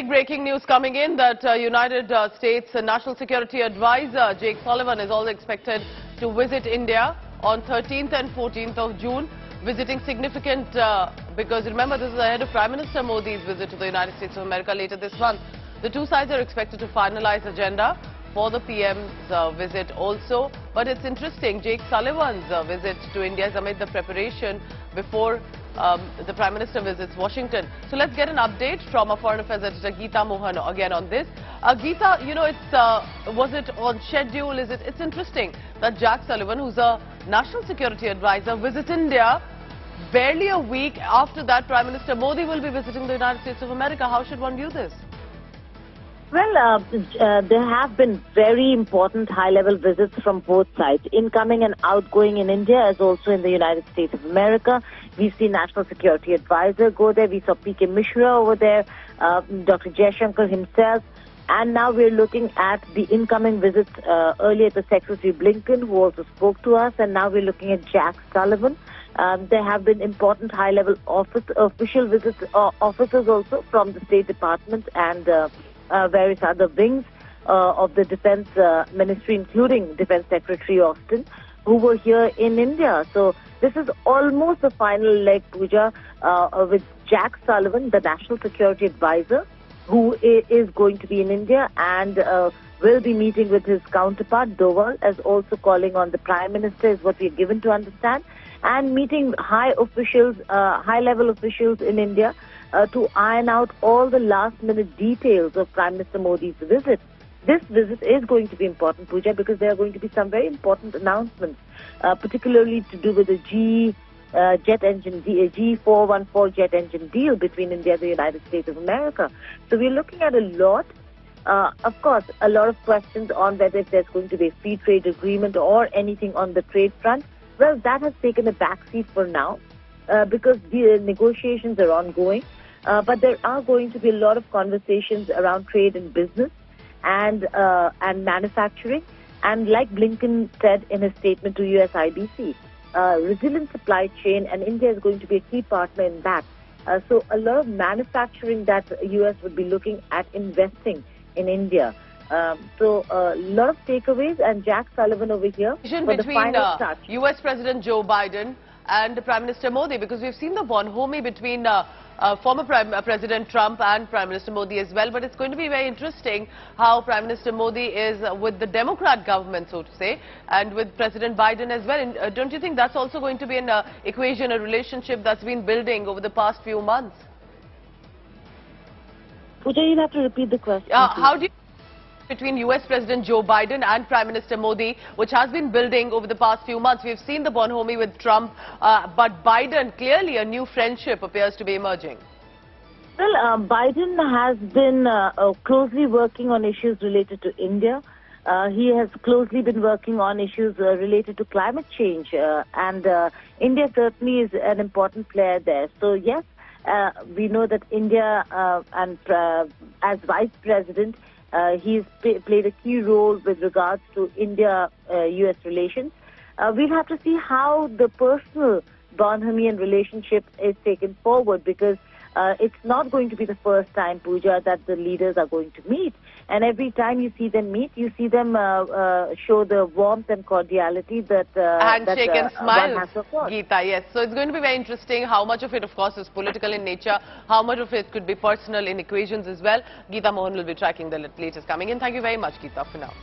big breaking news coming in that United States National Security Advisor Jake Sullivan is also expected to visit India on 13th and 14th of June, visiting significant, because remember this is ahead of Prime Minister Modi's visit to the United States of America later this month. The two sides are expected to finalize agenda for the PM's visit also. But it's interesting, Jake Sullivan's visit to India is amid the preparation before the Prime Minister visits Washington. So let's get an update from our Foreign Affairs editor Geeta Mohan again on this. Geeta, you know, was it on schedule? It's interesting that Jake Sullivan, who's a National Security Advisor, visits India barely a week after that Prime Minister Modi will be visiting the United States of America. How should one view this? Well, there have been very important high-level visits from both sides, incoming and outgoing in India as also in the United States of America. We've seen National Security Advisor go there. We saw P.K. Mishra over there, Dr. Jaishankar himself. And now we're looking at the incoming visits earlier to Secretary Blinken, who also spoke to us. And now we're looking at Jake Sullivan. There have been important high-level official visits, officers also from the State Department and various other wings of the Defense Ministry, including Defense Secretary Austin, who were here in India. So this is almost the final leg, Pooja, with Jake Sullivan, the National Security Advisor, who is going to be in India and will be meeting with his counterpart, Doval, as also calling on the Prime Minister, is what we are given to understand, and meeting high officials, high-level officials in India to iron out all the last-minute details of Prime Minister Modi's visit. This visit is going to be important, Pooja, because there are going to be some very important announcements, particularly to do with the G414 jet engine deal between India and the United States of America. So we're looking at a lot. Of course, a lot of questions on whether if there's going to be a free trade agreement or anything on the trade front. Well, that has taken a backseat for now because the negotiations are ongoing. But there are going to be a lot of conversations around trade and business and manufacturing. And like Blinken said in his statement to USIBC, resilient supply chain, and India is going to be a key partner in that. So a lot of manufacturing that the US would be looking at investing in India. So a lot of takeaways, and Jake Sullivan over here for the final touch. US President Joe Biden and Prime Minister Modi, because we've seen the bonhomie between former President Trump and Prime Minister Modi as well. But it's going to be very interesting how Prime Minister Modi is with the Democrat government, so to say, and with President Biden as well. And, don't you think that's also going to be an equation, a relationship that's been building over the past few months? Pooja, you'll have to repeat the question. How do you between US President Joe Biden and Prime Minister Modi, which has been building over the past few months? We've seen the bonhomie with Trump, but Biden, clearly a new friendship appears to be emerging. Well, Biden has been closely working on issues related to India. He has closely been working on issues related to climate change, and India certainly is an important player there. So yes, we know that India, and as Vice President, he's played a key role with regards to India-US relations. We'll have to see how the personal bonhomie and relationship is taken forward, because it's not going to be the first time, Pooja, that the leaders are going to meet. And every time you see them meet, you see them show the warmth and cordiality that handshake and smile, one has. Geeta, yes. So it's going to be very interesting. How much of it, of course, is political in nature? How much of it could be personal in equations as well? Geeta Mohan will be tracking the latest coming in. Thank you very much, Geeta, for now.